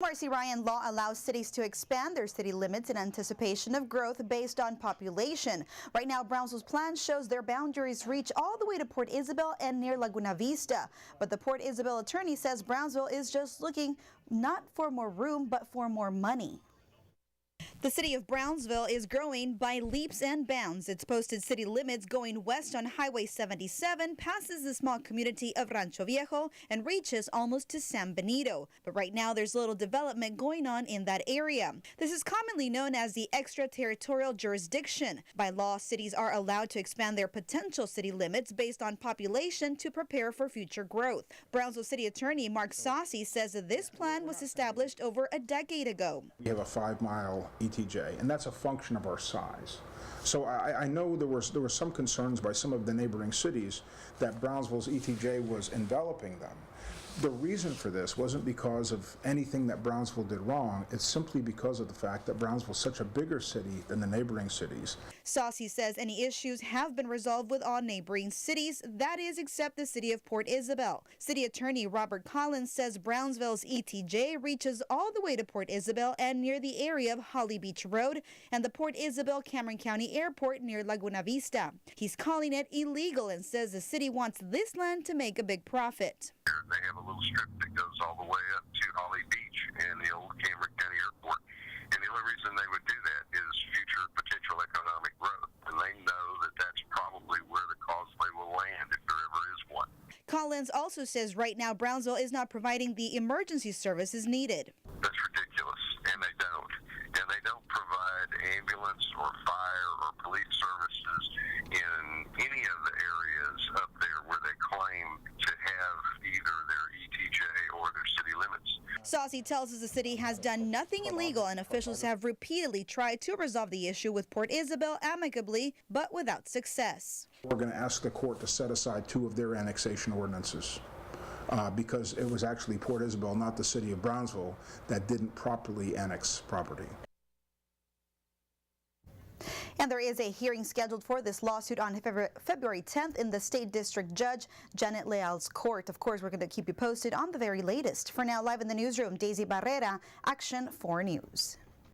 Marcy Ryan, law allows cities to expand their city limits in anticipation of growth based on population. Right now, Brownsville's plan shows their boundaries reach all the way to Port Isabel and near Laguna Vista. But the Port Isabel attorney says Brownsville is just looking not for more room, but for more money. The city of Brownsville is growing by leaps and bounds. Its posted city limits going west on Highway 77 passes the small community of Rancho Viejo and reaches almost to San Benito. But right now there's little development going on in that area. This is commonly known as the extraterritorial jurisdiction. By law, cities are allowed to expand their potential city limits based on population to prepare for future growth. Brownsville City Attorney Mark Saucy says that this plan was established over a decade ago. We have a 5-mile ETJ, and that's a function of our size. So I know there were some concerns by some of the neighboring cities that Brownsville's ETJ was enveloping them. The reason for this wasn't because of anything that Brownsville did wrong. It's simply because of the fact that Brownsville is such a bigger city than the neighboring cities. Saucy says any issues have been resolved with all neighboring cities, that is, except the city of Port Isabel. City Attorney Robert Collins says Brownsville's ETJ reaches all the way to Port Isabel and near the area of Holly Beach Road and the Port Isabel Cameron County Airport near Laguna Vista. He's calling it illegal and says the city wants this land to make a big profit. They have a little strip that goes all the way up to Holly Beach and the old Cameron County Airport. And the only reason they would do that is future potential economic growth. And they know that that's probably where the causeway will land if there ever is one. Collins also says right now Brownsville is not providing the emergency services needed. That's ridiculous, and they don't. And they don't provide ambulance or fire or police services in any of the areas up there where they claim to have either their ETJ or their city limits. Saucy tells us the city has done nothing illegal and officials have repeatedly tried to resolve the issue with Port Isabel amicably, but without success. We're going to ask the court to set aside 2 of their annexation ordinances because it was actually Port Isabel, not the city of Brownsville, that didn't properly annex property. And there is a hearing scheduled for this lawsuit on February 10th in the State District Judge Janet Leal's court. Of course, we're going to keep you posted on the very latest. For now, live in the newsroom, Daisy Barrera, Action 4 News.